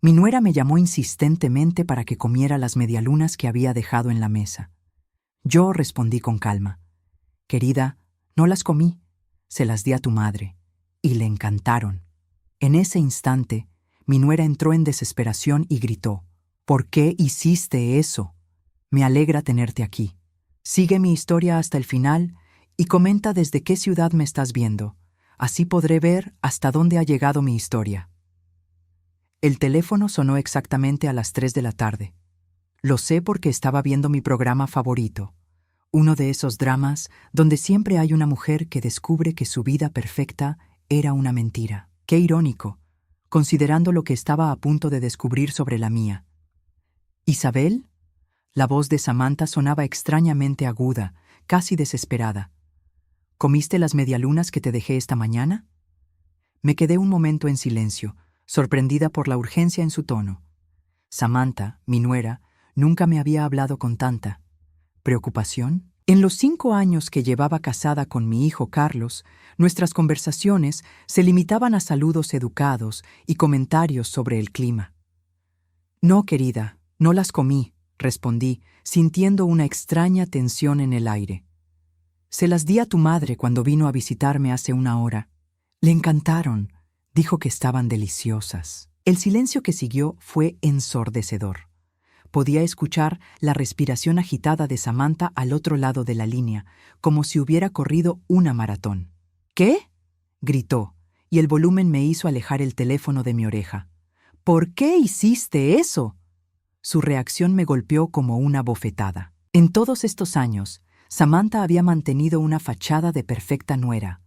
Mi nuera me llamó insistentemente para que comiera las medialunas que había dejado en la mesa. Yo respondí con calma: «Querida, no las comí, se las di a tu madre, y le encantaron». En ese instante, mi nuera entró en desesperación y gritó: «¿Por qué hiciste eso? Me alegra tenerte aquí. Sigue mi historia hasta el final y comenta desde qué ciudad me estás viendo. Así podré ver hasta dónde ha llegado mi historia». El teléfono sonó exactamente a las 3 de la tarde. Lo sé porque estaba viendo mi programa favorito, uno de esos dramas donde siempre hay una mujer que descubre que su vida perfecta era una mentira. Qué irónico, considerando lo que estaba a punto de descubrir sobre la mía. «¿Isabel?». La voz de Samantha sonaba extrañamente aguda, casi desesperada. «¿Comiste las medialunas que te dejé esta mañana?». Me quedé un momento en silencio, sorprendida por la urgencia en su tono. Samantha, mi nuera, nunca me había hablado con tanta preocupación. En los 5 años que llevaba casada con mi hijo Carlos, nuestras conversaciones se limitaban a saludos educados y comentarios sobre el clima. «No, querida, no las comí», respondí, sintiendo una extraña tensión en el aire. «Se las di a tu madre cuando vino a visitarme hace una hora. Le encantaron. Dijo que estaban deliciosas». El silencio que siguió fue ensordecedor. Podía escuchar la respiración agitada de Samantha al otro lado de la línea, como si hubiera corrido una maratón. «¿Qué?», gritó, y el volumen me hizo alejar el teléfono de mi oreja. «¿Por qué hiciste eso?». Su reacción me golpeó como una bofetada. En todos estos años, Samantha había mantenido una fachada de perfecta nuera,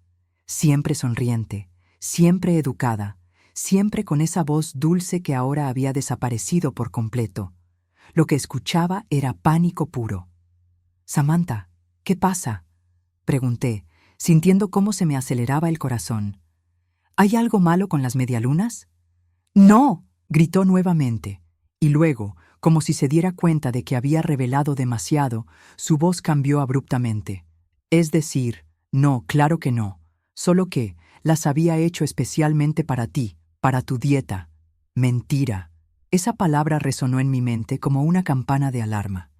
siempre sonriente, siempre educada, siempre con esa voz dulce que ahora había desaparecido por completo. Lo que escuchaba era pánico puro. «Samantha, ¿qué pasa?», pregunté, sintiendo cómo se me aceleraba el corazón. «¿Hay algo malo con las medialunas?». «No», gritó nuevamente, y luego, como si se diera cuenta de que había revelado demasiado, su voz cambió abruptamente. «Es decir, no, claro que no, solo que las había hecho especialmente para ti, para tu dieta». «Mentira». Esa palabra resonó en mi mente como una campana de alarma.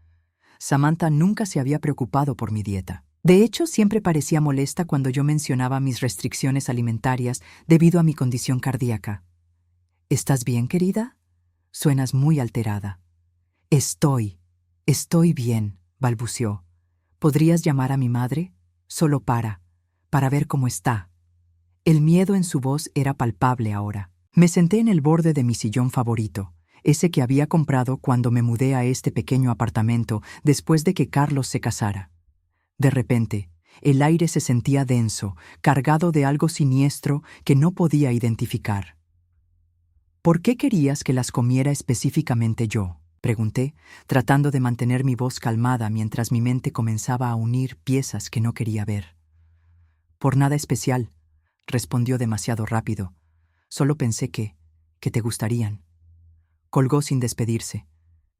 Samantha nunca se había preocupado por mi dieta. De hecho, siempre parecía molesta cuando yo mencionaba mis restricciones alimentarias debido a mi condición cardíaca. «¿Estás bien, querida? Suenas muy alterada». Estoy bien», balbuceó. «¿Podrías llamar a mi madre? Solo para ver cómo está». El miedo en su voz era palpable ahora. Me senté en el borde de mi sillón favorito, ese que había comprado cuando me mudé a este pequeño apartamento después de que Carlos se casara. De repente, el aire se sentía denso, cargado de algo siniestro que no podía identificar. «¿Por qué querías que las comiera específicamente yo?», pregunté, tratando de mantener mi voz calmada mientras mi mente comenzaba a unir piezas que no quería ver. «Por nada especial», respondió demasiado rápido. «Solo pensé que te gustarían». Colgó sin despedirse.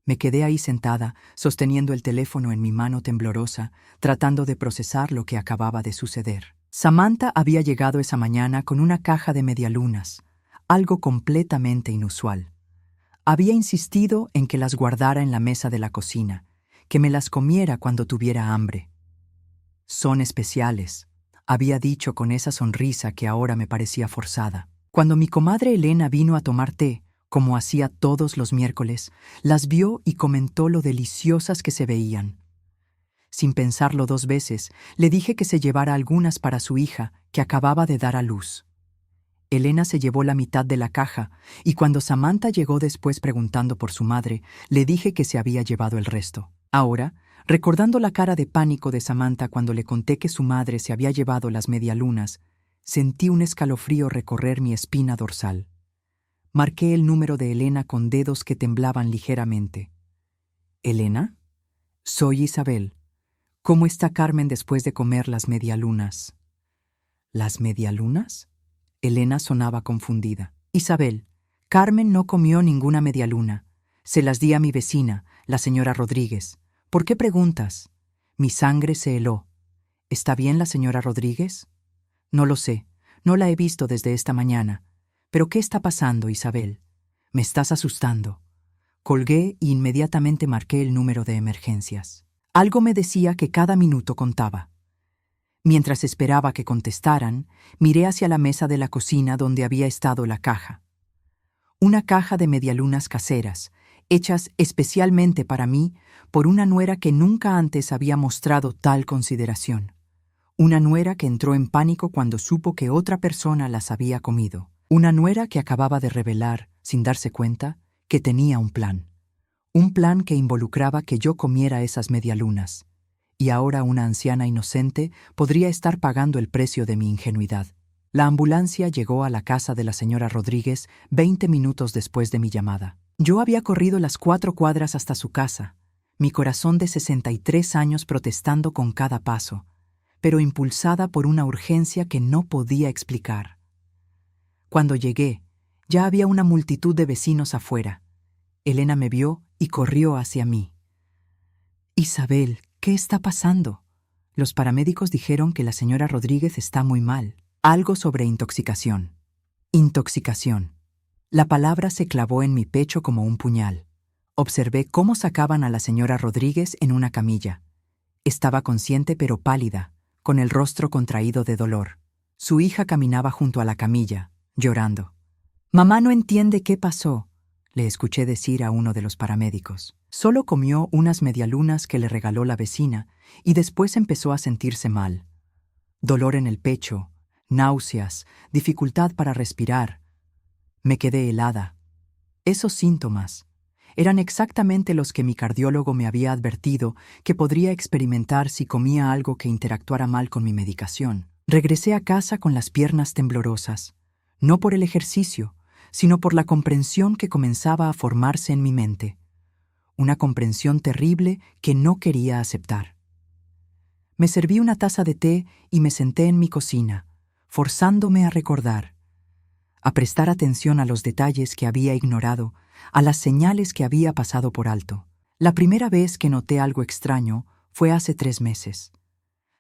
Me quedé ahí sentada, sosteniendo el teléfono en mi mano temblorosa, tratando de procesar lo que acababa de suceder. Samantha había llegado esa mañana con una caja de medialunas, algo completamente inusual. Había insistido en que las guardara en la mesa de la cocina, que me las comiera cuando tuviera hambre. «Son especiales», había dicho con esa sonrisa que ahora me parecía forzada. Cuando mi comadre Elena vino a tomar té, como hacía todos los miércoles, las vio y comentó lo deliciosas que se veían. Sin pensarlo 2 veces, le dije que se llevara algunas para su hija, que acababa de dar a luz. Elena se llevó la mitad de la caja, y cuando Samantha llegó después preguntando por su madre, le dije que se había llevado el resto. Ahora, recordando la cara de pánico de Samantha cuando le conté que su madre se había llevado las medialunas, sentí un escalofrío recorrer mi espina dorsal. Marqué el número de Elena con dedos que temblaban ligeramente. «¿Elena? Soy Isabel. ¿Cómo está Carmen después de comer las medialunas?». «¿Las medialunas?». Elena sonaba confundida. «Isabel, Carmen no comió ninguna medialuna. Se las di a mi vecina, la señora Rodríguez. ¿Por qué preguntas?». Mi sangre se heló. «¿Está bien la señora Rodríguez?». «No lo sé. No la he visto desde esta mañana. ¿Pero qué está pasando, Isabel? Me estás asustando. Colgué y inmediatamente marqué el número de emergencias. Algo me decía que cada minuto contaba. Mientras esperaba que contestaran, miré hacia la mesa de la cocina donde había estado la caja. Una caja de medialunas caseras, hechas especialmente para mí por una nuera que nunca antes había mostrado tal consideración. Una nuera que entró en pánico cuando supo que otra persona las había comido. Una nuera que acababa de revelar, sin darse cuenta, que tenía un plan. Un plan que involucraba que yo comiera esas medialunas. Y ahora una anciana inocente podría estar pagando el precio de mi ingenuidad. La ambulancia llegó a la casa de la señora Rodríguez 20 minutos después de mi llamada. Yo había corrido las 4 cuadras hasta su casa, mi corazón de 63 años protestando con cada paso, pero impulsada por una urgencia que no podía explicar. Cuando llegué, ya había una multitud de vecinos afuera. Elena me vio y corrió hacia mí. «Isabel, ¿qué está pasando?» Los paramédicos dijeron que la señora Rodríguez está muy mal. Algo sobre intoxicación. Intoxicación. La palabra se clavó en mi pecho como un puñal. Observé cómo sacaban a la señora Rodríguez en una camilla. Estaba consciente pero pálida, con el rostro contraído de dolor. Su hija caminaba junto a la camilla, llorando. «Mamá no entiende qué pasó», le escuché decir a uno de los paramédicos. Solo comió unas medialunas que le regaló la vecina y después empezó a sentirse mal. Dolor en el pecho, náuseas, dificultad para respirar. Me quedé helada. Esos síntomas eran exactamente los que mi cardiólogo me había advertido que podría experimentar si comía algo que interactuara mal con mi medicación. Regresé a casa con las piernas temblorosas, no por el ejercicio, sino por la comprensión que comenzaba a formarse en mi mente. Una comprensión terrible que no quería aceptar. Me serví una taza de té y me senté en mi cocina, forzándome a recordar, a prestar atención a los detalles que había ignorado, a las señales que había pasado por alto. La primera vez que noté algo extraño fue hace 3 meses.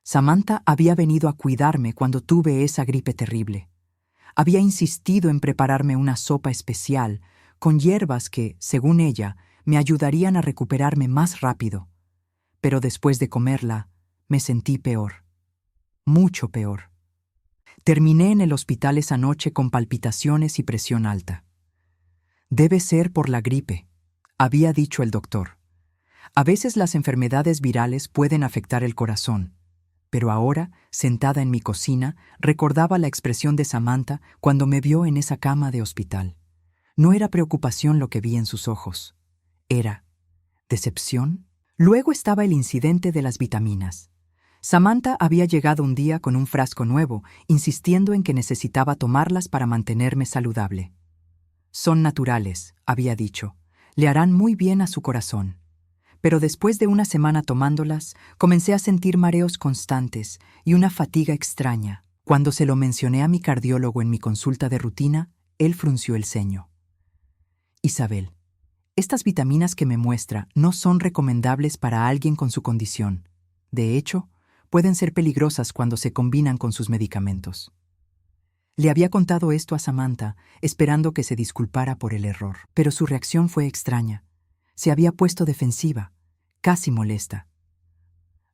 Samantha había venido a cuidarme cuando tuve esa gripe terrible. Había insistido en prepararme una sopa especial, con hierbas que, según ella, me ayudarían a recuperarme más rápido. Pero después de comerla, me sentí peor. Mucho peor. Terminé en el hospital esa noche con palpitaciones y presión alta. «Debe ser por la gripe», había dicho el doctor. A veces las enfermedades virales pueden afectar el corazón, pero ahora, sentada en mi cocina, recordaba la expresión de Samantha cuando me vio en esa cama de hospital. No era preocupación lo que vi en sus ojos. Era decepción. Luego estaba el incidente de las vitaminas. Samantha había llegado un día con un frasco nuevo, insistiendo en que necesitaba tomarlas para mantenerme saludable. «Son naturales», había dicho. «Le harán muy bien a su corazón». Pero después de una semana tomándolas, comencé a sentir mareos constantes y una fatiga extraña. Cuando se lo mencioné a mi cardiólogo en mi consulta de rutina, él frunció el ceño. «Isabel, estas vitaminas que me muestra no son recomendables para alguien con su condición. De hecho, pueden ser peligrosas cuando se combinan con sus medicamentos». Le había contado esto a Samantha, esperando que se disculpara por el error. Pero su reacción fue extraña. Se había puesto defensiva, casi molesta.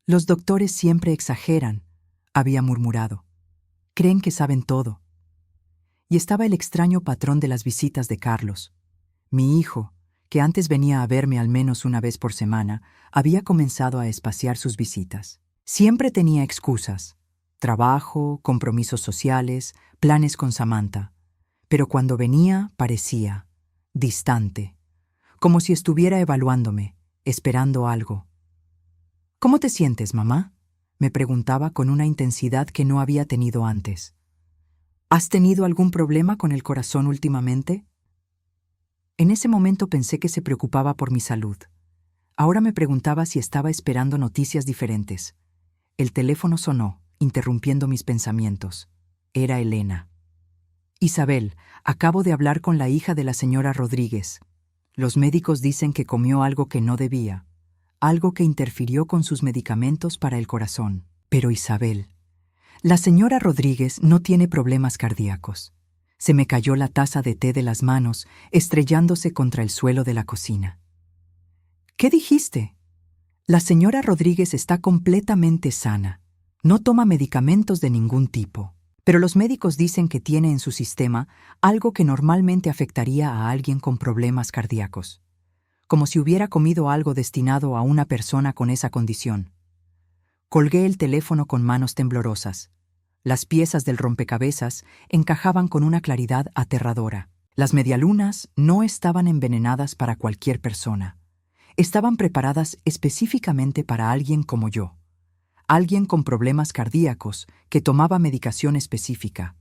«Los doctores siempre exageran», había murmurado. «Creen que saben todo». Y estaba el extraño patrón de las visitas de Carlos. Mi hijo, que antes venía a verme al menos una vez por semana, había comenzado a espaciar sus visitas. Siempre tenía excusas: trabajo, compromisos sociales, planes con Samantha. Pero cuando venía, parecía distante, como si estuviera evaluándome, esperando algo. «¿Cómo te sientes, mamá?», me preguntaba con una intensidad que no había tenido antes. «¿Has tenido algún problema con el corazón últimamente?». En ese momento pensé que se preocupaba por mi salud. Ahora me preguntaba si estaba esperando noticias diferentes. El teléfono sonó, interrumpiendo mis pensamientos. Era Elena. «Isabel, acabo de hablar con la hija de la señora Rodríguez. Los médicos dicen que comió algo que no debía, algo que interfirió con sus medicamentos para el corazón. Pero Isabel, la señora Rodríguez no tiene problemas cardíacos. Se me cayó la taza de té de las manos, estrellándose contra el suelo de la cocina. ¿Qué dijiste? La señora Rodríguez está completamente sana. No toma medicamentos de ningún tipo. Pero los médicos dicen que tiene en su sistema algo que normalmente afectaría a alguien con problemas cardíacos. Como si hubiera comido algo destinado a una persona con esa condición. Colgué el teléfono con manos temblorosas. Las piezas del rompecabezas encajaban con una claridad aterradora. Las medialunas no estaban envenenadas para cualquier persona. Estaban preparadas específicamente para alguien como yo. Alguien con problemas cardíacos que tomaba medicación específica.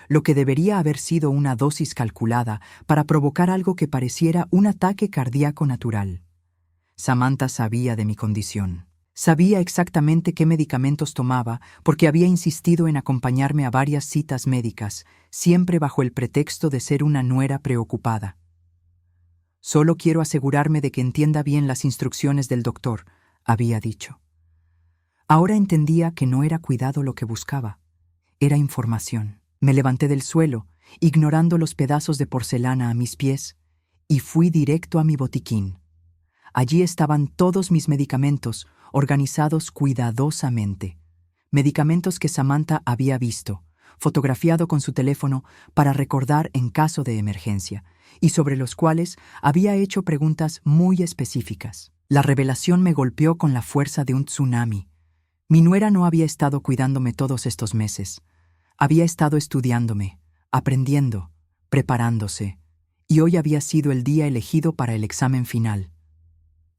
Lo que debería haber sido una dosis calculada para provocar algo que pareciera un ataque cardíaco natural. Samantha sabía de mi condición. Sabía exactamente qué medicamentos tomaba porque había insistido en acompañarme a varias citas médicas, siempre bajo el pretexto de ser una nuera preocupada. Solo quiero asegurarme de que entienda bien las instrucciones del doctor, había dicho. Ahora entendía que no era cuidado lo que buscaba, era información. Me levanté del suelo, ignorando los pedazos de porcelana a mis pies, y fui directo a mi botiquín. Allí estaban todos mis medicamentos, organizados cuidadosamente. Medicamentos que Samantha había visto, fotografiado con su teléfono para recordar en caso de emergencia, y sobre los cuales había hecho preguntas muy específicas. La revelación me golpeó con la fuerza de un tsunami. Mi nuera no había estado cuidándome todos estos meses. Había estado estudiándome, aprendiendo, preparándose, y hoy había sido el día elegido para el examen final.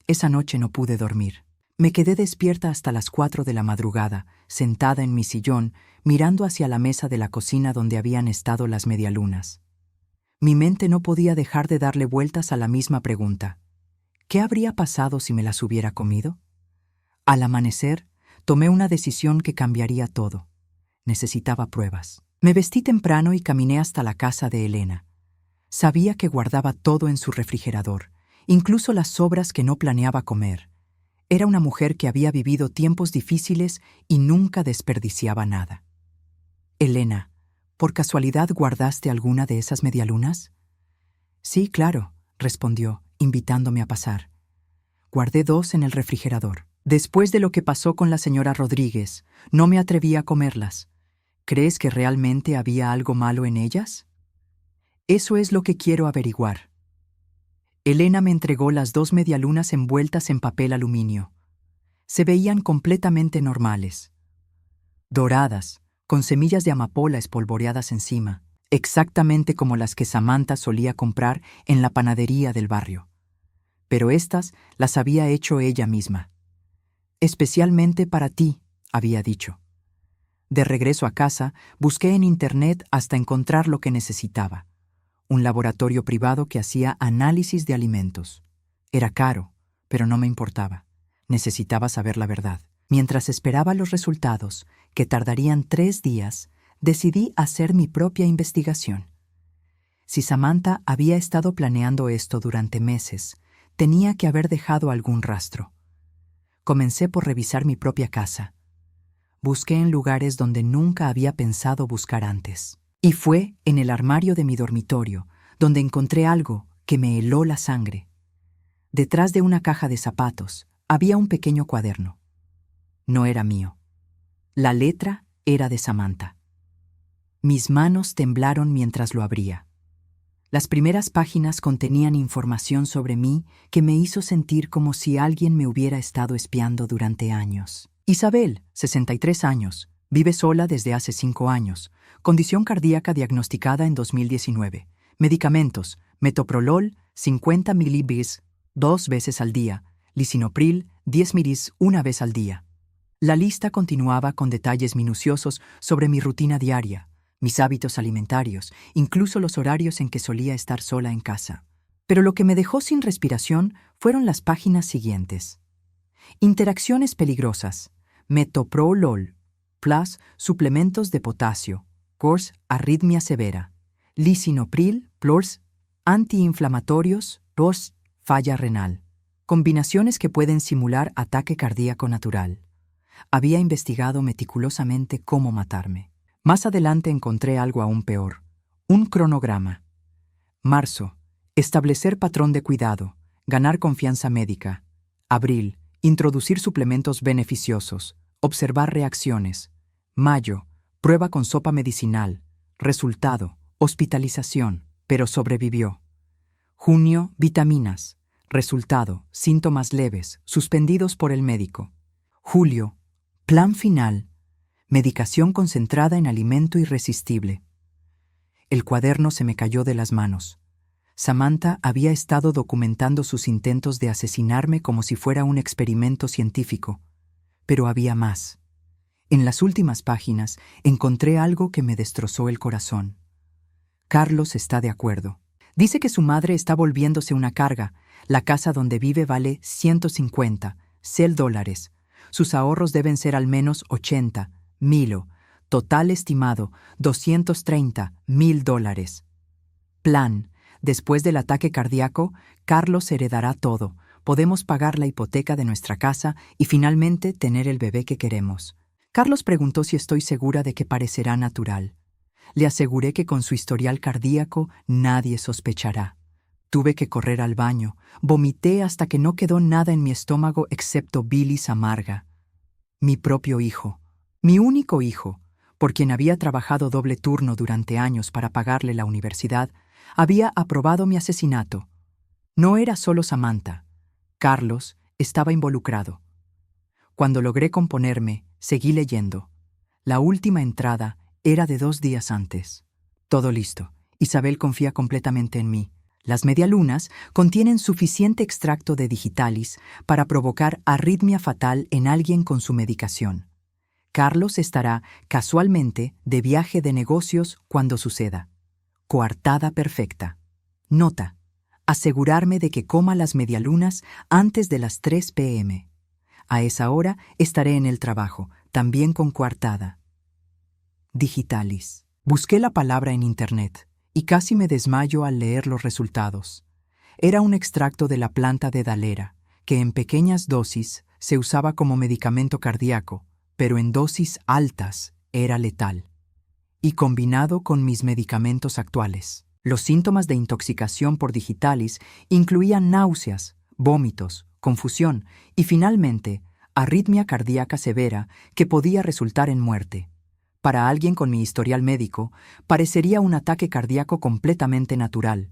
Esa noche no pude dormir. Me quedé despierta hasta las 4 de la madrugada, sentada en mi sillón, mirando hacia la mesa de la cocina donde habían estado las medialunas. Mi mente no podía dejar de darle vueltas a la misma pregunta. ¿Qué habría pasado si me las hubiera comido? Al amanecer, tomé una decisión que cambiaría todo. Necesitaba pruebas. Me vestí temprano y caminé hasta la casa de Elena. Sabía que guardaba todo en su refrigerador, incluso las sobras que no planeaba comer. Era una mujer que había vivido tiempos difíciles y nunca desperdiciaba nada. Elena, ¿por casualidad guardaste alguna de esas medialunas? Sí, claro, respondió, invitándome a pasar. Guardé 2 en el refrigerador. Después de lo que pasó con la señora Rodríguez, no me atreví a comerlas. ¿Crees que realmente había algo malo en ellas? Eso es lo que quiero averiguar. Elena me entregó las 2 medialunas envueltas en papel aluminio. Se veían completamente normales. Doradas, con semillas de amapola espolvoreadas encima, exactamente como las que Samantha solía comprar en la panadería del barrio. Pero estas las había hecho ella misma. Especialmente para ti, había dicho. De regreso a casa, busqué en internet hasta encontrar lo que necesitaba. Un laboratorio privado que hacía análisis de alimentos. Era caro, pero no me importaba. Necesitaba saber la verdad. Mientras esperaba los resultados, que tardarían 3 días, decidí hacer mi propia investigación. Si Samantha había estado planeando esto durante meses, tenía que haber dejado algún rastro. Comencé por revisar mi propia casa. Busqué en lugares donde nunca había pensado buscar antes. Y fue en el armario de mi dormitorio, donde encontré algo que me heló la sangre. Detrás de una caja de zapatos había un pequeño cuaderno. No era mío. La letra era de Samantha. Mis manos temblaron mientras lo abría. Las primeras páginas contenían información sobre mí que me hizo sentir como si alguien me hubiera estado espiando durante años. Isabel, 63 años, vive sola desde hace 5 años, condición cardíaca diagnosticada en 2019. Medicamentos, metoprolol, 50 milibis 2 veces al día, lisinopril, 10 milis 1 vez al día. La lista continuaba con detalles minuciosos sobre mi rutina diaria, mis hábitos alimentarios, incluso los horarios en que solía estar sola en casa. Pero lo que me dejó sin respiración fueron las páginas siguientes. Interacciones peligrosas. Metoprolol, plus suplementos de potasio, cors arritmia severa. Lisinopril, plus antiinflamatorios, plus falla renal. Combinaciones que pueden simular ataque cardíaco natural. Había investigado meticulosamente cómo matarme. Más adelante encontré algo aún peor, Un cronograma. Marzo. Establecer patrón de cuidado. Ganar confianza médica. Abril. Introducir suplementos beneficiosos. Observar reacciones. Mayo. Prueba con sopa medicinal. Resultado. Hospitalización, pero sobrevivió. Junio. Vitaminas. Resultado. Síntomas leves, suspendidos por el médico. Julio. Plan final. Medicación concentrada en alimento irresistible. El cuaderno se me cayó de las manos. Samantha había estado documentando sus intentos de asesinarme como si fuera un experimento científico. Pero había más. En las últimas páginas encontré algo que me destrozó el corazón. Carlos está de acuerdo. Dice que su madre está volviéndose una carga. La casa donde vive vale $150,000. Sus ahorros deben ser al menos 80,000. Total estimado, $230,000. Plan. Después del ataque cardíaco, Carlos heredará todo. Podemos pagar la hipoteca de nuestra casa y finalmente tener el bebé que queremos. Carlos preguntó si estoy segura de que parecerá natural. Le aseguré que con su historial cardíaco nadie sospechará. Tuve que correr al baño. Vomité hasta que no quedó nada en mi estómago excepto bilis amarga. Mi propio hijo, mi único hijo, por quien había trabajado doble turno durante años para pagarle la universidad, había aprobado mi asesinato. No era solo Samantha. Carlos estaba involucrado. Cuando logré componerme, seguí leyendo. La última entrada era de 2 días antes. Todo listo. Isabel confía completamente en mí. Las medialunas contienen suficiente extracto de digitalis para provocar arritmia fatal en alguien con su medicación. Carlos estará, casualmente, de viaje de negocios cuando suceda. Coartada perfecta. Nota: asegurarme de que coma las medialunas antes de las 3 p.m. A esa hora estaré en el trabajo, también con coartada. Digitalis. Busqué la palabra en internet y casi me desmayo al leer los resultados. Era un extracto de la planta de Dalera, que en pequeñas dosis se usaba como medicamento cardíaco, pero en dosis altas era letal. Y combinado con mis medicamentos actuales. Los síntomas de intoxicación por digitalis incluían náuseas, vómitos, confusión y finalmente arritmia cardíaca severa que podía resultar en muerte. Para alguien con mi historial médico, parecería un ataque cardíaco completamente natural.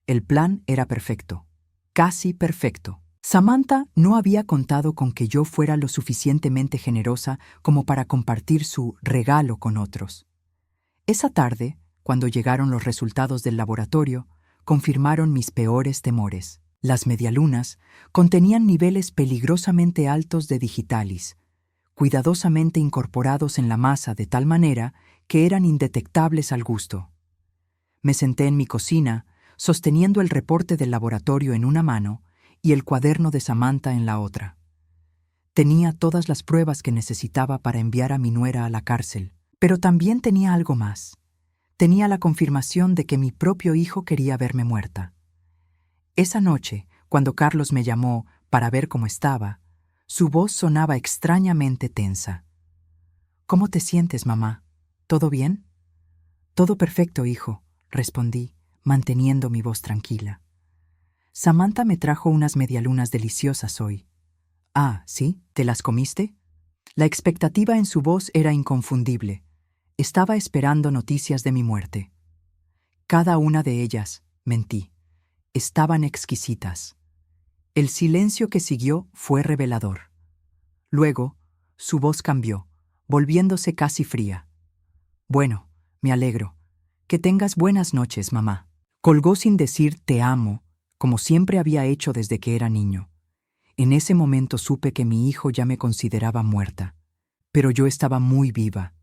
El plan era perfecto. Casi perfecto. Samantha no había contado con que yo fuera lo suficientemente generosa como para compartir su regalo con otros. Esa tarde, cuando llegaron los resultados del laboratorio, confirmaron mis peores temores. Las medialunas contenían niveles peligrosamente altos de digitalis, cuidadosamente incorporados en la masa de tal manera que eran indetectables al gusto. Me senté en mi cocina, sosteniendo el reporte del laboratorio en una mano y el cuaderno de Samantha en la otra. Tenía todas las pruebas que necesitaba para enviar a mi nuera a la cárcel, pero también tenía algo más. Tenía la confirmación de que mi propio hijo quería verme muerta. Esa noche, cuando Carlos me llamó para ver cómo estaba, su voz sonaba extrañamente tensa. «¿Cómo te sientes, mamá? ¿Todo bien?» «Todo perfecto, hijo», respondí, manteniendo mi voz tranquila. «Samantha me trajo unas medialunas deliciosas hoy». «Ah, ¿sí? ¿Te las comiste?» La expectativa en su voz era inconfundible. Estaba esperando noticias de mi muerte. Cada una de ellas, mentí, estaban exquisitas. El silencio que siguió fue revelador. Luego, su voz cambió, volviéndose casi fría. «Bueno, me alegro. Que tengas buenas noches, mamá». Colgó sin decir «te amo», como siempre había hecho desde que era niño. En ese momento supe que mi hijo ya me consideraba muerta. Pero yo estaba muy viva,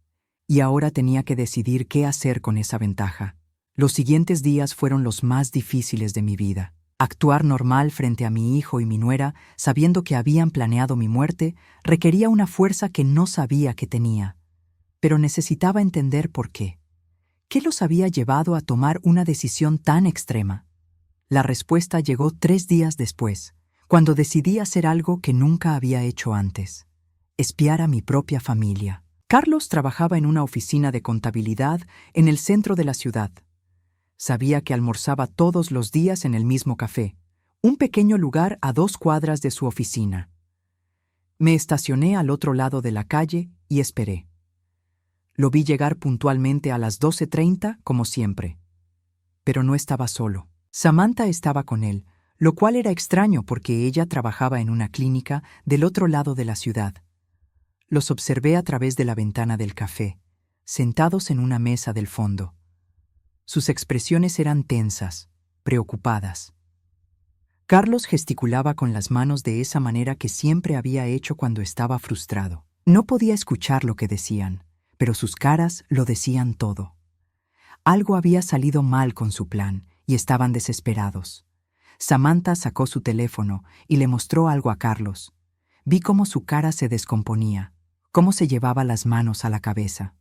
y ahora tenía que decidir qué hacer con esa ventaja. Los siguientes días fueron los más difíciles de mi vida. Actuar normal frente a mi hijo y mi nuera, sabiendo que habían planeado mi muerte, requería una fuerza que no sabía que tenía. Pero necesitaba entender por qué. ¿Qué los había llevado a tomar una decisión tan extrema? La respuesta llegó 3 días después, cuando decidí hacer algo que nunca había hecho antes: espiar a mi propia familia. Carlos trabajaba en una oficina de contabilidad en el centro de la ciudad. Sabía que almorzaba todos los días en el mismo café, un pequeño lugar a 2 cuadras de su oficina. Me estacioné al otro lado de la calle y esperé. Lo vi llegar puntualmente a las 12:30, como siempre. Pero no estaba solo. Samantha estaba con él, lo cual era extraño porque ella trabajaba en una clínica del otro lado de la ciudad. Los observé a través de la ventana del café, sentados en una mesa del fondo. Sus expresiones eran tensas, preocupadas. Carlos gesticulaba con las manos de esa manera que siempre había hecho cuando estaba frustrado. No podía escuchar lo que decían, pero sus caras lo decían todo. Algo había salido mal con su plan y estaban desesperados. Samantha sacó su teléfono y le mostró algo a Carlos. Vi cómo su cara se descomponía, cómo se llevaba las manos a la cabeza.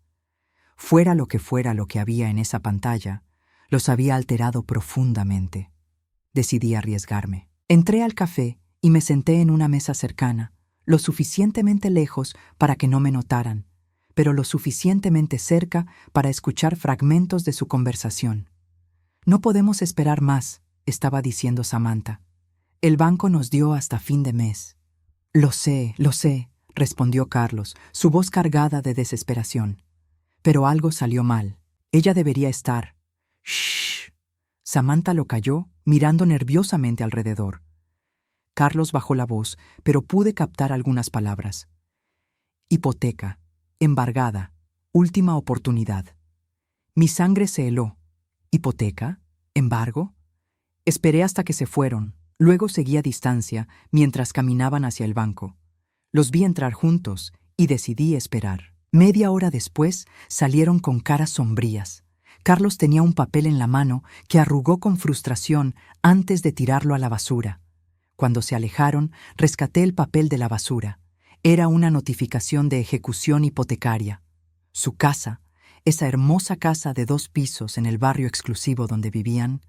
Fuera lo que había en esa pantalla, los había alterado profundamente. Decidí arriesgarme. Entré al café y me senté en una mesa cercana, lo suficientemente lejos para que no me notaran, pero lo suficientemente cerca para escuchar fragmentos de su conversación. «No podemos esperar más», estaba diciendo Samantha. «El banco nos dio hasta fin de mes». Lo sé», respondió Carlos, su voz cargada de desesperación. «Pero algo salió mal. Ella debería estar». «Shh». Samantha lo calló, mirando nerviosamente alrededor. Carlos bajó la voz, pero pude captar algunas palabras. «Hipoteca, embargada, última oportunidad». Mi sangre se heló. ¿Hipoteca? ¿Embargo? Esperé hasta que se fueron. Luego seguí a distancia mientras caminaban hacia el banco. Los vi entrar juntos y decidí esperar. Media hora después salieron con caras sombrías. Carlos tenía un papel en la mano que arrugó con frustración antes de tirarlo a la basura. Cuando se alejaron, rescaté el papel de la basura. Era una notificación de ejecución hipotecaria. Su casa, esa hermosa casa de 2 pisos en el barrio exclusivo donde vivían,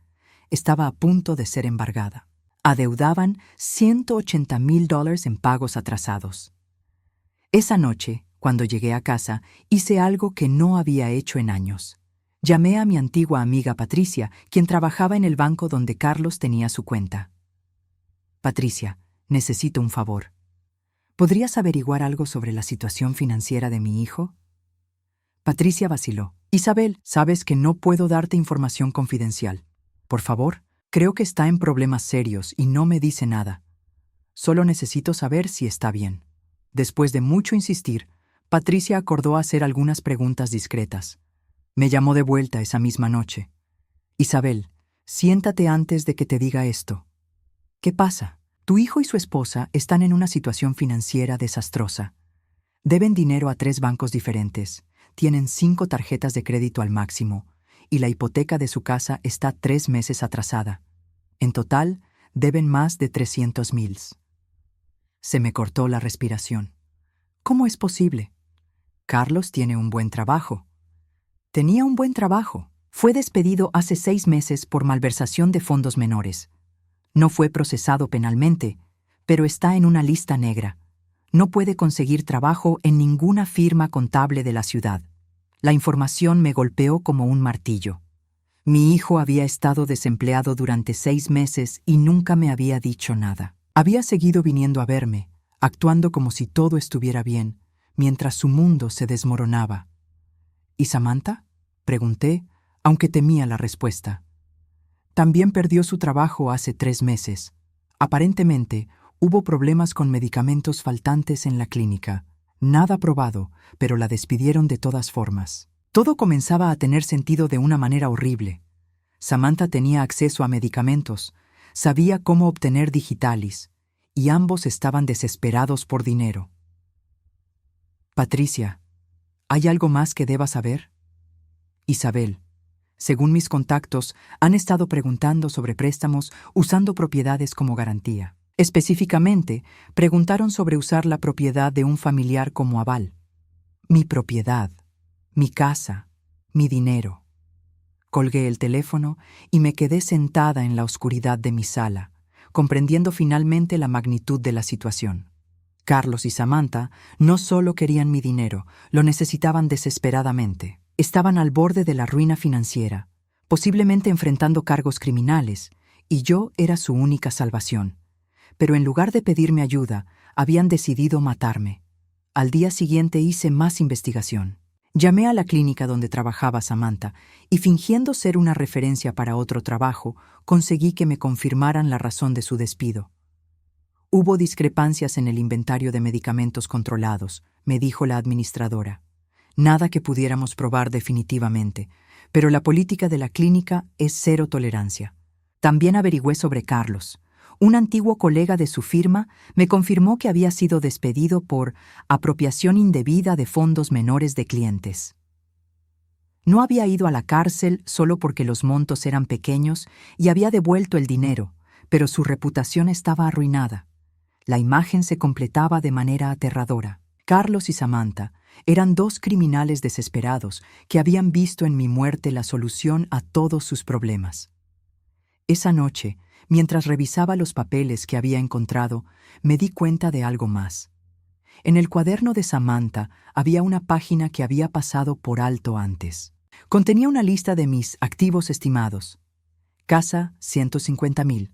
estaba a punto de ser embargada. Adeudaban $180,000 en pagos atrasados. Esa noche, cuando llegué a casa, hice algo que no había hecho en años. Llamé a mi antigua amiga Patricia, quien trabajaba en el banco donde Carlos tenía su cuenta. «Patricia, necesito un favor. ¿Podrías averiguar algo sobre la situación financiera de mi hijo?» Patricia vaciló. «Isabel, sabes que no puedo darte información confidencial. Por favor, creo que está en problemas serios y no me dice nada. Solo necesito saber si está bien». Después de mucho insistir, Patricia acordó hacer algunas preguntas discretas. Me llamó de vuelta esa misma noche. «Isabel, siéntate antes de que te diga esto. ¿Qué pasa? Tu hijo y su esposa están en una situación financiera desastrosa. Deben dinero a 3 bancos diferentes, tienen 5 tarjetas de crédito al máximo y la hipoteca de su casa está 3 meses atrasada. En total, deben más de 300,000. Se me cortó la respiración. ¿Cómo es posible? Carlos tiene un buen trabajo. Tenía un buen trabajo. Fue despedido hace 6 meses por malversación de fondos menores. No fue procesado penalmente, pero está en una lista negra. No puede conseguir trabajo en ninguna firma contable de la ciudad. La información me golpeó como un martillo. Mi hijo había estado desempleado durante 6 meses y nunca me había dicho nada. Había seguido viniendo a verme, actuando como si todo estuviera bien, mientras su mundo se desmoronaba. ¿Y Samantha?, pregunté, aunque temía la respuesta. También perdió su trabajo hace 3 meses. Aparentemente, hubo problemas con medicamentos faltantes en la clínica. Nada probado, pero la despidieron de todas formas. Todo comenzaba a tener sentido de una manera horrible. Samantha tenía acceso a medicamentos, sabía cómo obtener digitalis, y ambos estaban desesperados por dinero. Patricia, ¿hay algo más que deba saber? Isabel, según mis contactos, han estado preguntando sobre préstamos usando propiedades como garantía. Específicamente, preguntaron sobre usar la propiedad de un familiar como aval. Mi propiedad, mi casa, mi dinero. Colgué el teléfono y me quedé sentada en la oscuridad de mi sala, comprendiendo finalmente la magnitud de la situación. Carlos y Samantha no solo querían mi dinero, lo necesitaban desesperadamente. Estaban al borde de la ruina financiera. posiblemente enfrentando cargos criminales, y yo era su única salvación. Pero en lugar de pedirme ayuda, habían decidido matarme. Al día siguiente hice más investigación. Llamé a la clínica donde trabajaba Samantha y, fingiendo ser una referencia para otro trabajo, conseguí que me confirmaran la razón de su despido. Hubo discrepancias en el inventario de medicamentos controlados, me dijo la administradora. Nada que pudiéramos probar definitivamente, pero la política de la clínica es cero tolerancia. También averigüé sobre Carlos. Un antiguo colega de su firma me confirmó que había sido despedido por apropiación indebida de fondos menores de clientes. No había ido a la cárcel solo porque los montos eran pequeños y había devuelto el dinero, pero su reputación estaba arruinada. La imagen se completaba de manera aterradora. Carlos y Samantha eran dos criminales desesperados que habían visto en mi muerte la solución a todos sus problemas. Esa noche, mientras revisaba los papeles que había encontrado, me di cuenta de algo más. En el cuaderno de Samantha había una página que había pasado por alto antes. Contenía una lista de mis activos estimados. Casa, 150,000.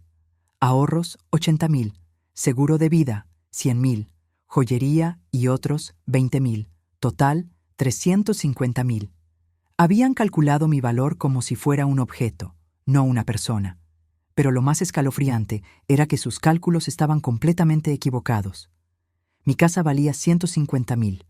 Ahorros, 80,000. Seguro de vida, 100,000. Joyería y otros, 20,000. Total, 350,000. Habían calculado mi valor como si fuera un objeto, no una persona. Pero lo más escalofriante era que sus cálculos estaban completamente equivocados. Mi casa valía 150,000.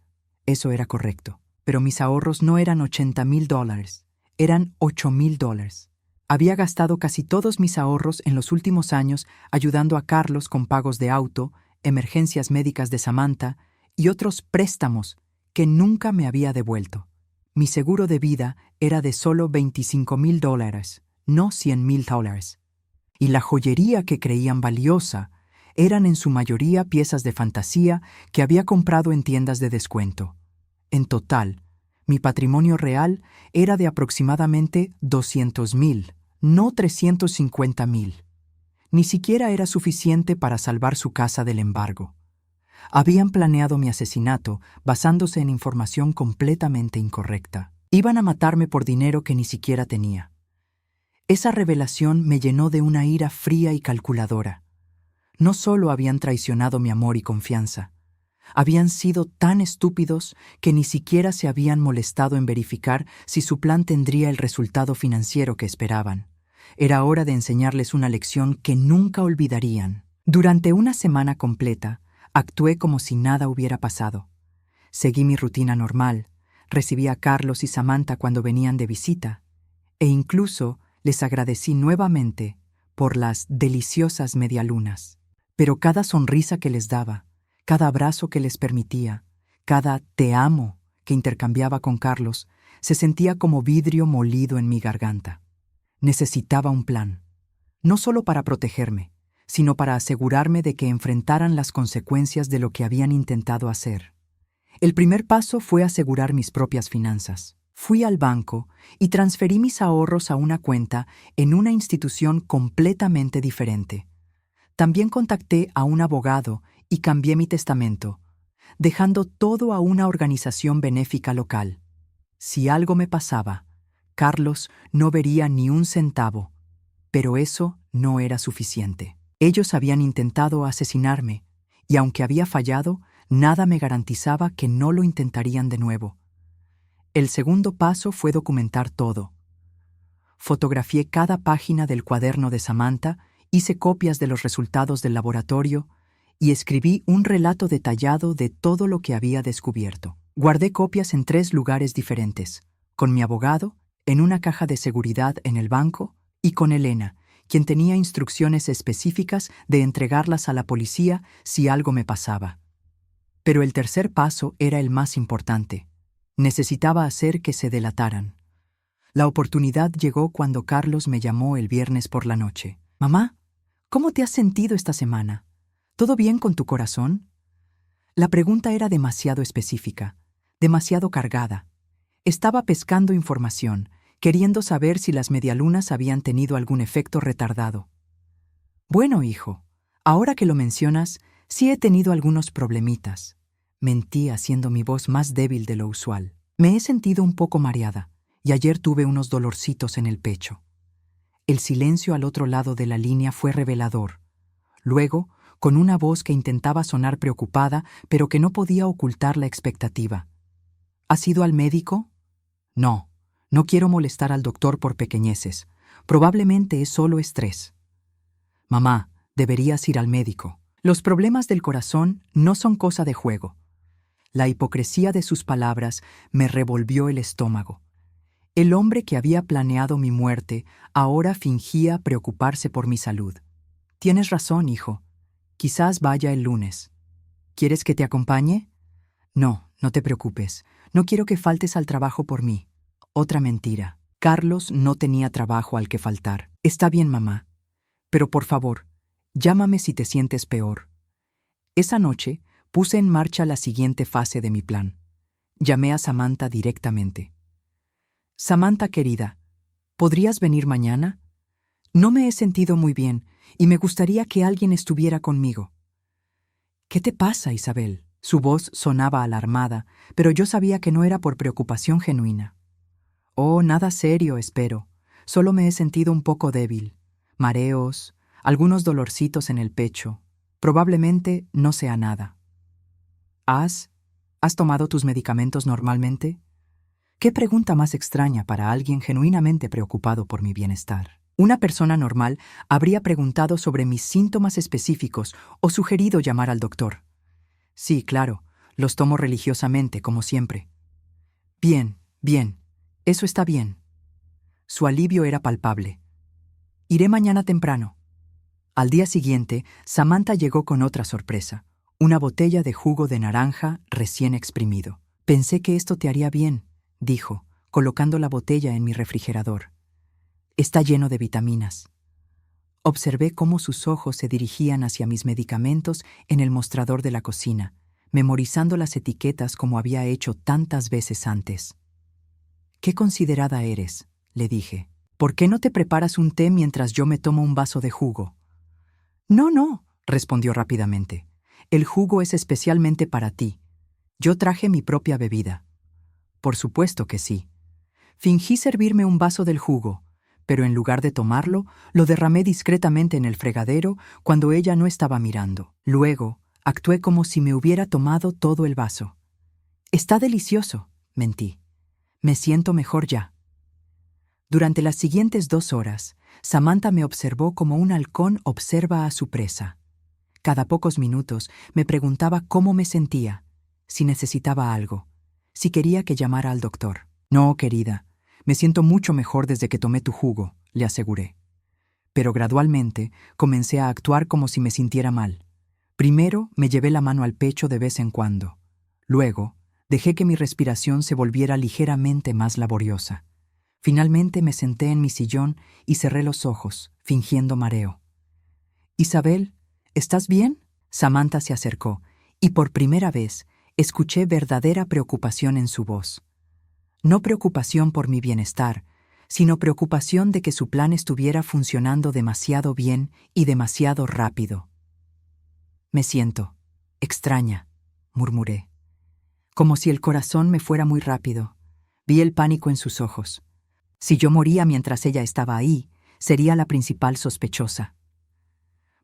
Eso era correcto. Pero mis ahorros no eran $80,000, eran $8,000. Había gastado casi todos mis ahorros en los últimos años ayudando a Carlos con pagos de auto, emergencias médicas de Samantha y otros préstamos que nunca me había devuelto. Mi seguro de vida era de solo $25,000, no $100,000. Y la joyería que creían valiosa eran en su mayoría piezas de fantasía que había comprado en tiendas de descuento. En total, mi patrimonio real era de aproximadamente 200,000, no 350,000. Ni siquiera era suficiente para salvar su casa del embargo. Habían planeado mi asesinato basándose en información completamente incorrecta. Iban a matarme por dinero que ni siquiera tenía. Esa revelación me llenó de una ira fría y calculadora. No solo habían traicionado mi amor y confianza, habían sido tan estúpidos que ni siquiera se habían molestado en verificar si su plan tendría el resultado financiero que esperaban. Era hora de enseñarles una lección que nunca olvidarían. Durante una semana completa, actué como si nada hubiera pasado. Seguí mi rutina normal, recibí a Carlos y Samantha cuando venían de visita, e incluso les agradecí nuevamente por las deliciosas medialunas. Pero cada sonrisa que les daba, cada abrazo que les permitía, cada te amo que intercambiaba con Carlos, se sentía como vidrio molido en mi garganta. Necesitaba un plan, no solo para protegerme, sino para asegurarme de que enfrentaran las consecuencias de lo que habían intentado hacer. El primer paso fue asegurar mis propias finanzas. Fui al banco y transferí mis ahorros a una cuenta en una institución completamente diferente. También contacté a un abogado y cambié mi testamento, dejando todo a una organización benéfica local. Si algo me pasaba, Carlos no vería ni un centavo, pero eso no era suficiente. Ellos habían intentado asesinarme, y aunque había fallado, nada me garantizaba que no lo intentarían de nuevo. El segundo paso fue documentar todo. Fotografié cada página del cuaderno de Samantha, hice copias de los resultados del laboratorio y escribí un relato detallado de todo lo que había descubierto. Guardé copias en 3 lugares diferentes, con mi abogado, en una caja de seguridad en el banco y con Elena, quien tenía instrucciones específicas de entregarlas a la policía si algo me pasaba. Pero el tercer paso era el más importante. Necesitaba hacer que se delataran. La oportunidad llegó cuando Carlos me llamó el viernes por la noche. «Mamá, ¿cómo te has sentido esta semana? ¿Todo bien con tu corazón?» La pregunta era demasiado específica, demasiado cargada. Estaba pescando información, queriendo saber si las medialunas habían tenido algún efecto retardado. «Bueno, hijo, ahora que lo mencionas, sí he tenido algunos problemitas». Mentí haciendo mi voz más débil de lo usual. Me he sentido un poco mareada. y ayer tuve unos dolorcitos en el pecho. El silencio al otro lado de la línea fue revelador. Luego, con una voz que intentaba sonar preocupada, pero que no podía ocultar la expectativa. ¿Has ido al médico? No, no quiero molestar al doctor por pequeñeces. Probablemente es solo estrés. Mamá, deberías ir al médico. Los problemas del corazón no son cosa de juego. La hipocresía de sus palabras me revolvió el estómago. El hombre que había planeado mi muerte ahora fingía preocuparse por mi salud. Tienes razón, hijo. Quizás vaya el lunes. ¿Quieres que te acompañe? No, no te preocupes. No quiero que faltes al trabajo por mí. Otra mentira. Carlos no tenía trabajo al que faltar. Está bien, mamá. Pero por favor, llámame si te sientes peor. Esa noche puse en marcha la siguiente fase de mi plan. Llamé a Samantha directamente. Samantha, querida, ¿podrías venir mañana? No me he sentido muy bien y me gustaría que alguien estuviera conmigo. ¿Qué te pasa, Isabel? Su voz sonaba alarmada, pero yo sabía que no era por preocupación genuina. Oh, nada serio, espero. Solo me he sentido un poco débil. Mareos, algunos dolorcitos en el pecho. Probablemente no sea nada. ¿Has tomado tus medicamentos normalmente? ¿Qué pregunta más extraña para alguien genuinamente preocupado por mi bienestar? Una persona normal habría preguntado sobre mis síntomas específicos o sugerido llamar al doctor. Sí, claro, los tomo religiosamente, como siempre. Bien, bien, eso está bien. Su alivio era palpable. Iré mañana temprano. Al día siguiente, Samantha llegó con otra sorpresa, una botella de jugo de naranja recién exprimido. Pensé que esto te haría bien, dijo, colocando la botella en mi refrigerador. Está lleno de vitaminas. Observé cómo sus ojos se dirigían hacia mis medicamentos en el mostrador de la cocina, memorizando las etiquetas como había hecho tantas veces antes. «Qué considerada eres», le dije. «¿Por qué no te preparas un té mientras yo me tomo un vaso de jugo?» «No, no», respondió rápidamente. «El jugo es especialmente para ti. Yo traje mi propia bebida». «Por supuesto que sí». Fingí servirme un vaso del jugo, pero en lugar de tomarlo, lo derramé discretamente en el fregadero cuando ella no estaba mirando. Luego, actué como si me hubiera tomado todo el vaso. «Está delicioso», mentí. «Me siento mejor ya». Durante las siguientes 2 horas, Samantha me observó como un halcón observa a su presa. Cada pocos minutos me preguntaba cómo me sentía, si necesitaba algo, si quería que llamara al doctor. «No, querida, me siento mucho mejor desde que tomé tu jugo», le aseguré. Pero gradualmente comencé a actuar como si me sintiera mal. Primero me llevé la mano al pecho de vez en cuando. Luego, dejé que mi respiración se volviera ligeramente más laboriosa. Finalmente me senté en mi sillón y cerré los ojos, fingiendo mareo. «Isabel, ¿estás bien?» Samantha se acercó, y por primera vez escuché verdadera preocupación en su voz. No preocupación por mi bienestar, sino preocupación de que su plan estuviera funcionando demasiado bien y demasiado rápido. «Me siento extraña», murmuré. Como si el corazón me fuera muy rápido. Vi el pánico en sus ojos. Si yo moría mientras ella estaba ahí, sería la principal sospechosa.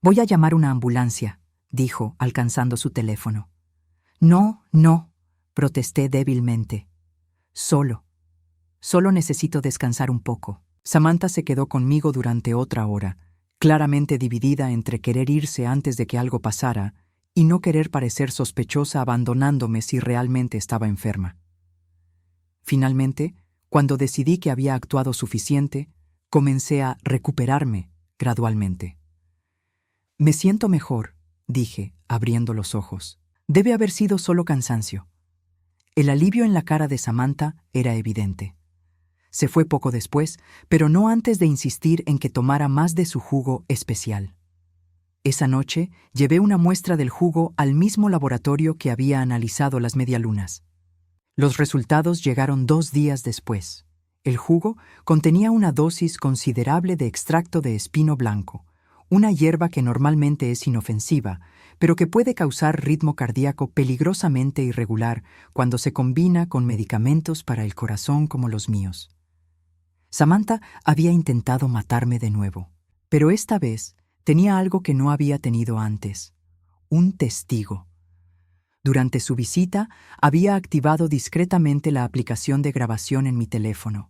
«Voy a llamar una ambulancia», dijo, alcanzando su teléfono. «No, no», protesté débilmente. Solo necesito descansar un poco». Samantha se quedó conmigo durante otra hora, claramente dividida entre querer irse antes de que algo pasara y no querer parecer sospechosa abandonándome si realmente estaba enferma. Finalmente, cuando decidí que había actuado suficiente, comencé a recuperarme gradualmente. «Me siento mejor», dije, abriendo los ojos. «Debe haber sido solo cansancio». El alivio en la cara de Samantha era evidente. Se fue poco después, pero no antes de insistir en que tomara más de su jugo especial. Esa noche llevé una muestra del jugo al mismo laboratorio que había analizado las medialunas. Los resultados llegaron 2 días después. El jugo contenía una dosis considerable de extracto de espino blanco, una hierba que normalmente es inofensiva, pero que puede causar ritmo cardíaco peligrosamente irregular cuando se combina con medicamentos para el corazón como los míos. Samantha había intentado matarme de nuevo, pero esta vez tenía algo que no había tenido antes: un testigo. Durante su visita, había activado discretamente la aplicación de grabación en mi teléfono.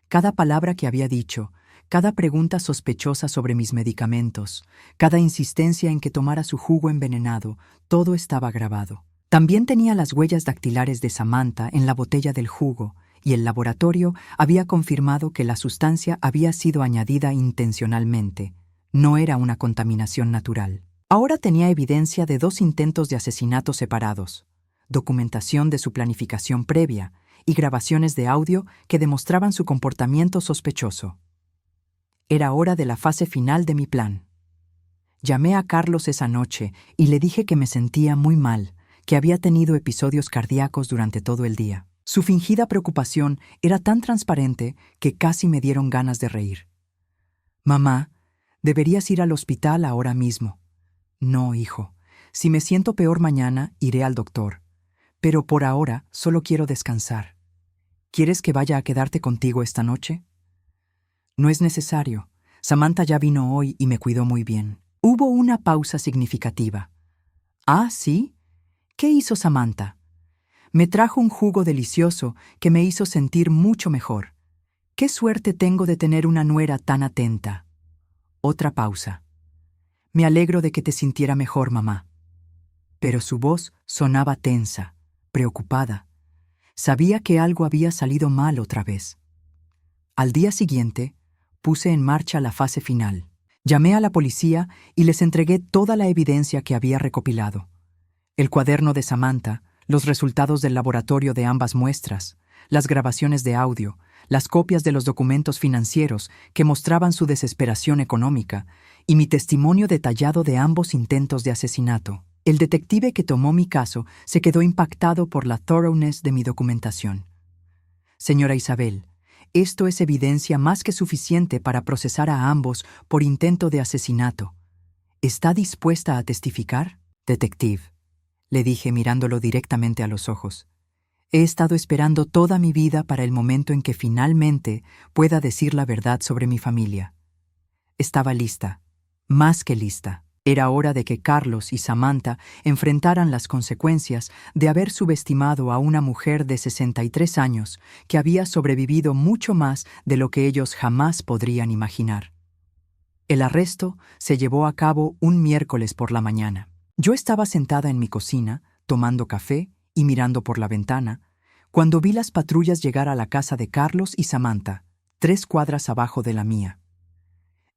Cada palabra que había dicho, cada pregunta sospechosa sobre mis medicamentos, cada insistencia en que tomara su jugo envenenado, todo estaba grabado. También tenía las huellas dactilares de Samantha en la botella del jugo, y el laboratorio había confirmado que la sustancia había sido añadida intencionalmente. No era una contaminación natural. Ahora tenía evidencia de 2 intentos de asesinato separados, documentación de su planificación previa y grabaciones de audio que demostraban su comportamiento sospechoso. Era hora de la fase final de mi plan. Llamé a Carlos esa noche y le dije que me sentía muy mal, que había tenido episodios cardíacos durante todo el día. Su fingida preocupación era tan transparente que casi me dieron ganas de reír. «Mamá, deberías ir al hospital ahora mismo». «No, hijo. Si me siento peor mañana, iré al doctor. Pero por ahora solo quiero descansar. ¿Quieres que vaya a quedarte contigo esta noche?» «No es necesario. Samantha ya vino hoy y me cuidó muy bien». Hubo una pausa significativa. «¿Ah, sí? ¿Qué hizo Samantha?» «Me trajo un jugo delicioso que me hizo sentir mucho mejor. Qué suerte tengo de tener una nuera tan atenta». Otra pausa. «Me alegro de que te sintiera mejor, mamá». Pero su voz sonaba tensa, preocupada. Sabía que algo había salido mal otra vez. Al día siguiente, puse en marcha la fase final. Llamé a la policía y les entregué toda la evidencia que había recopilado. El cuaderno de Samantha, los resultados del laboratorio de ambas muestras, las grabaciones de audio, las copias de los documentos financieros que mostraban su desesperación económica y mi testimonio detallado de ambos intentos de asesinato. El detective que tomó mi caso se quedó impactado por la thoroughness de mi documentación. «Señora Isabel, esto es evidencia más que suficiente para procesar a ambos por intento de asesinato. ¿Está dispuesta a testificar?» «Detective», le dije mirándolo directamente a los ojos, «he estado esperando toda mi vida para el momento en que finalmente pueda decir la verdad sobre mi familia. Estaba lista, más que lista. Era hora de que Carlos y Samantha enfrentaran las consecuencias de haber subestimado a una mujer de 63 años que había sobrevivido mucho más de lo que ellos jamás podrían imaginar». El arresto se llevó a cabo un miércoles por la mañana. Yo estaba sentada en mi cocina, tomando café y mirando por la ventana, cuando vi las patrullas llegar a la casa de Carlos y Samantha, 3 cuadras abajo de la mía.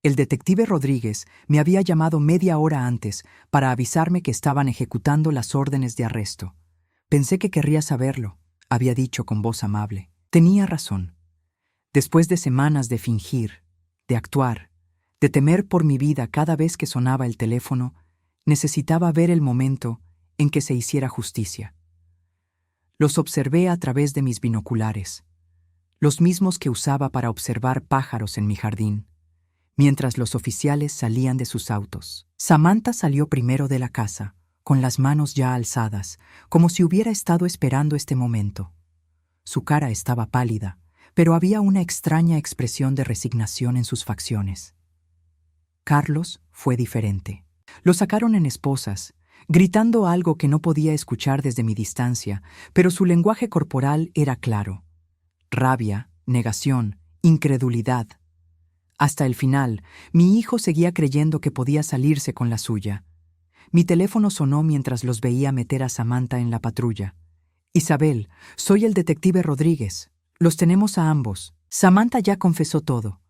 El detective Rodríguez me había llamado media hora antes para avisarme que estaban ejecutando las órdenes de arresto. «Pensé que querría saberlo», había dicho con voz amable. Tenía razón. Después de semanas de fingir, de actuar, de temer por mi vida cada vez que sonaba el teléfono, necesitaba ver el momento en que se hiciera justicia. Los observé a través de mis binoculares, los mismos que usaba para observar pájaros en mi jardín, mientras los oficiales salían de sus autos. Samantha salió primero de la casa, con las manos ya alzadas, como si hubiera estado esperando este momento. Su cara estaba pálida, pero había una extraña expresión de resignación en sus facciones. Carlos fue diferente. Lo sacaron en esposas, gritando algo que no podía escuchar desde mi distancia, pero su lenguaje corporal era claro. Rabia, negación, incredulidad. Hasta el final, mi hijo seguía creyendo que podía salirse con la suya. Mi teléfono sonó mientras los veía meter a Samantha en la patrulla. «Isabel, soy el detective Rodríguez. Los tenemos a ambos». Samantha ya confesó todo.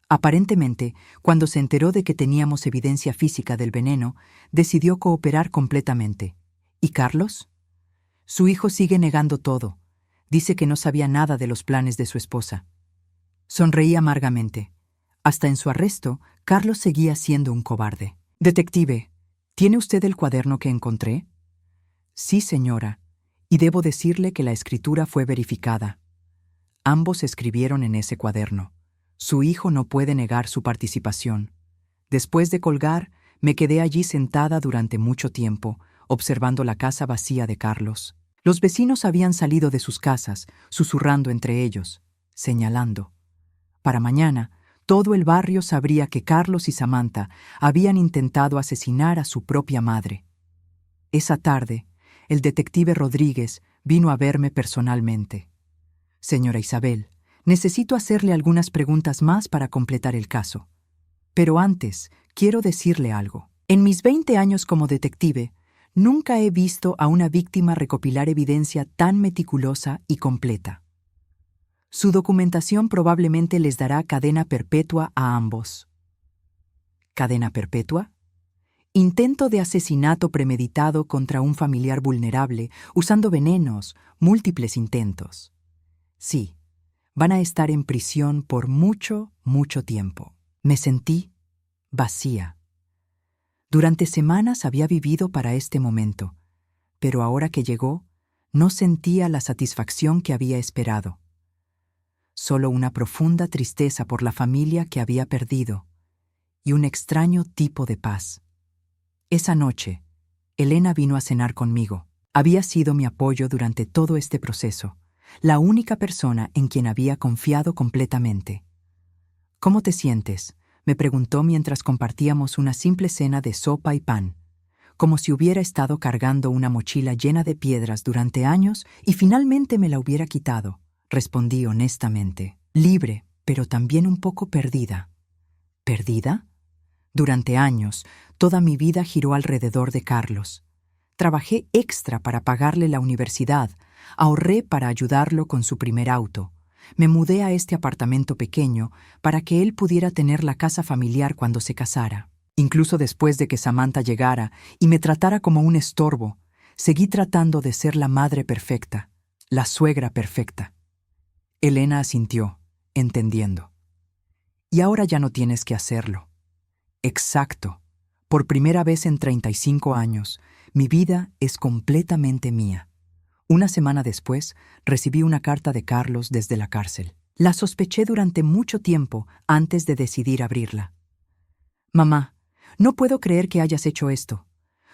Aparentemente, cuando se enteró de que teníamos evidencia física del veneno, decidió cooperar completamente. ¿Y Carlos? Su hijo sigue negando todo. Dice que no sabía nada de los planes de su esposa. Sonreí amargamente. Hasta en su arresto, Carlos seguía siendo un cobarde. «Detective, ¿tiene usted el cuaderno que encontré?» «Sí, señora, y debo decirle que la escritura fue verificada. Ambos escribieron en ese cuaderno. Su hijo no puede negar su participación. Después de colgar, me quedé allí sentada durante mucho tiempo, observando la casa vacía de Carlos. Los vecinos habían salido de sus casas, susurrando entre ellos, señalando. Para mañana, todo el barrio sabría que Carlos y Samantha habían intentado asesinar a su propia madre. Esa tarde, el detective Rodríguez vino a verme personalmente. Señora Isabel, necesito hacerle algunas preguntas más para completar el caso. Pero antes, quiero decirle algo. En mis 20 años como detective, nunca he visto a una víctima recopilar evidencia tan meticulosa y completa. Su documentación probablemente les dará cadena perpetua a ambos. ¿Cadena perpetua? Intento de asesinato premeditado contra un familiar vulnerable, usando venenos, múltiples intentos. Sí, van a estar en prisión por mucho, mucho tiempo. Me sentí vacía. Durante semanas había vivido para este momento, pero ahora que llegó, no sentía la satisfacción que había esperado. Solo una profunda tristeza por la familia que había perdido y un extraño tipo de paz. Esa noche, Elena vino a cenar conmigo. Había sido mi apoyo durante todo este proceso, la única persona en quien había confiado completamente. ¿Cómo te sientes?, me preguntó mientras compartíamos una simple cena de sopa y pan, como si hubiera estado cargando una mochila llena de piedras durante años y finalmente me la hubiera quitado. Respondí honestamente, libre, pero también un poco perdida. ¿Perdida? Durante años, toda mi vida giró alrededor de Carlos. Trabajé extra para pagarle la universidad, ahorré para ayudarlo con su primer auto. Me mudé a este apartamento pequeño para que él pudiera tener la casa familiar cuando se casara. Incluso después de que Samantha llegara y me tratara como un estorbo, seguí tratando de ser la madre perfecta, la suegra perfecta. Elena asintió, entendiendo. Y ahora ya no tienes que hacerlo. Exacto. Por primera vez en 35 años, mi vida es completamente mía. Una semana después, recibí una carta de Carlos desde la cárcel. La sospeché durante mucho tiempo antes de decidir abrirla. Mamá, no puedo creer que hayas hecho esto.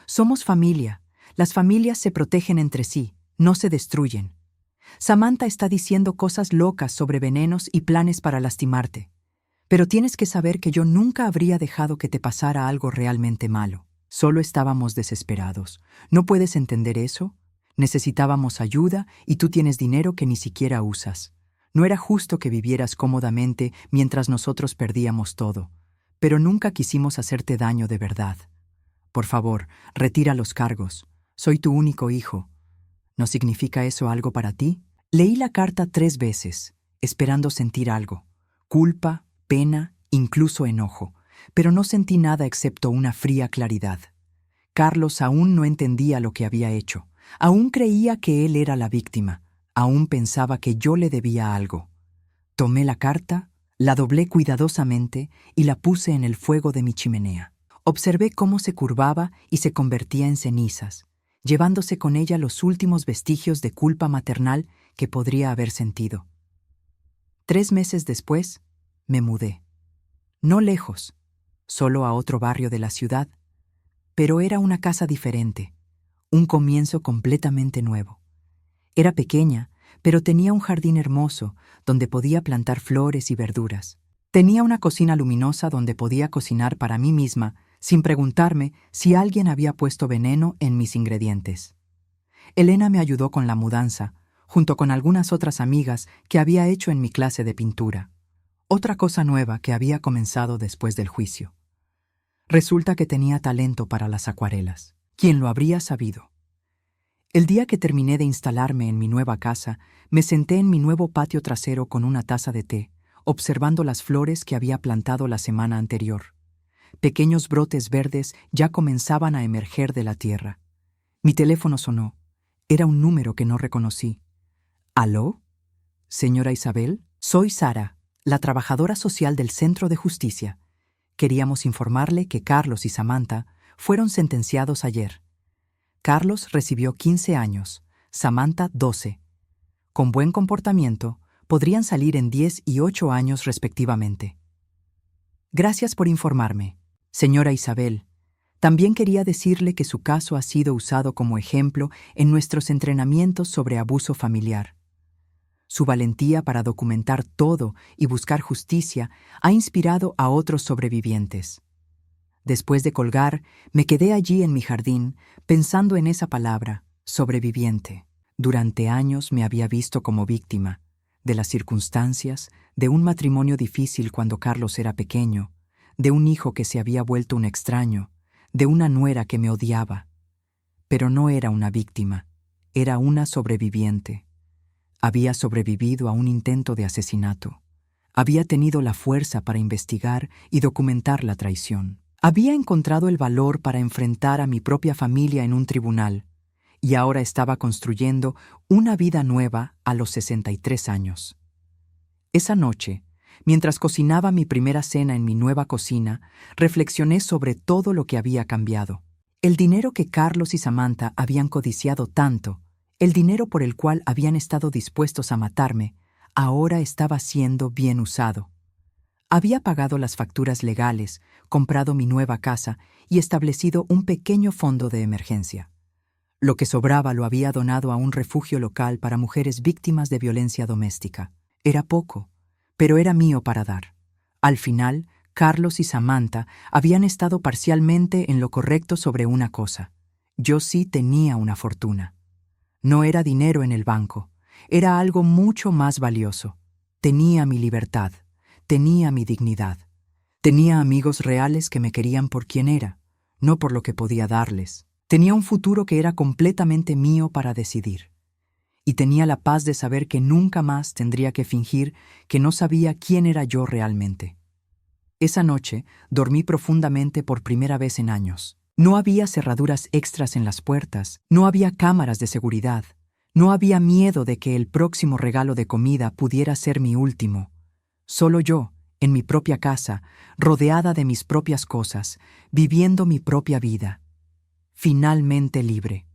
Somos familia. Las familias se protegen entre sí, no se destruyen. Samantha está diciendo cosas locas sobre venenos y planes para lastimarte. Pero tienes que saber que yo nunca habría dejado que te pasara algo realmente malo. Solo estábamos desesperados. ¿No puedes entender eso? Necesitábamos ayuda y tú tienes dinero que ni siquiera usas. No era justo que vivieras cómodamente mientras nosotros perdíamos todo. Pero nunca quisimos hacerte daño de verdad. Por favor, retira los cargos. Soy tu único hijo. ¿No significa eso algo para ti? Leí la carta 3 veces, esperando sentir algo. Culpa, pena, incluso enojo. Pero no sentí nada excepto una fría claridad. Carlos aún no entendía lo que había hecho. Aún creía que él era la víctima. Aún pensaba que yo le debía algo. Tomé la carta, la doblé cuidadosamente y la puse en el fuego de mi chimenea. Observé cómo se curvaba y se convertía en cenizas, llevándose con ella los últimos vestigios de culpa maternal que podría haber sentido. 3 meses después, me mudé. No lejos, solo a otro barrio de la ciudad, pero era una casa diferente, un comienzo completamente nuevo. Era pequeña, pero tenía un jardín hermoso donde podía plantar flores y verduras. Tenía una cocina luminosa donde podía cocinar para mí misma sin preguntarme si alguien había puesto veneno en mis ingredientes. Elena me ayudó con la mudanza, junto con algunas otras amigas que había hecho en mi clase de pintura. Otra cosa nueva que había comenzado después del juicio. Resulta que tenía talento para las acuarelas. ¿Quién lo habría sabido? El día que terminé de instalarme en mi nueva casa, me senté en mi nuevo patio trasero con una taza de té, observando las flores que había plantado la semana anterior. Pequeños brotes verdes ya comenzaban a emerger de la tierra. Mi teléfono sonó. Era un número que no reconocí. ¿Aló? Señora Isabel, soy Sara, la trabajadora social del Centro de Justicia. Queríamos informarle que Carlos y Samantha fueron sentenciados ayer. Carlos recibió 15 años, Samantha 12. Con buen comportamiento, podrían salir en 10 y 8 años respectivamente. Gracias por informarme, señora Isabel. También quería decirle que su caso ha sido usado como ejemplo en nuestros entrenamientos sobre abuso familiar. Su valentía para documentar todo y buscar justicia ha inspirado a otros sobrevivientes. Después de colgar, me quedé allí en mi jardín pensando en esa palabra, sobreviviente. Durante años me había visto como víctima de las circunstancias, de un matrimonio difícil cuando Carlos era pequeño, de un hijo que se había vuelto un extraño, de una nuera que me odiaba. Pero no era una víctima, era una sobreviviente. Había sobrevivido a un intento de asesinato. Había tenido la fuerza para investigar y documentar la traición. Había encontrado el valor para enfrentar a mi propia familia en un tribunal, y ahora estaba construyendo una vida nueva a los 63 años. Esa noche, mientras cocinaba mi primera cena en mi nueva cocina, reflexioné sobre todo lo que había cambiado. El dinero que Carlos y Samantha habían codiciado tanto, el dinero por el cual habían estado dispuestos a matarme, ahora estaba siendo bien usado. Había pagado las facturas legales, comprado mi nueva casa y establecido un pequeño fondo de emergencia. Lo que sobraba lo había donado a un refugio local para mujeres víctimas de violencia doméstica. Era poco, pero era mío para dar. Al final, Carlos y Samantha habían estado parcialmente en lo correcto sobre una cosa. Yo sí tenía una fortuna. No era dinero en el banco, era algo mucho más valioso. Tenía mi libertad, tenía mi dignidad. Tenía amigos reales que me querían por quien era, no por lo que podía darles. Tenía un futuro que era completamente mío para decidir. Y tenía la paz de saber que nunca más tendría que fingir que no sabía quién era yo realmente. Esa noche dormí profundamente por primera vez en años. No había cerraduras extras en las puertas, no había cámaras de seguridad, no había miedo de que el próximo regalo de comida pudiera ser mi último. Solo yo, en mi propia casa, rodeada de mis propias cosas, viviendo mi propia vida. Finalmente libre.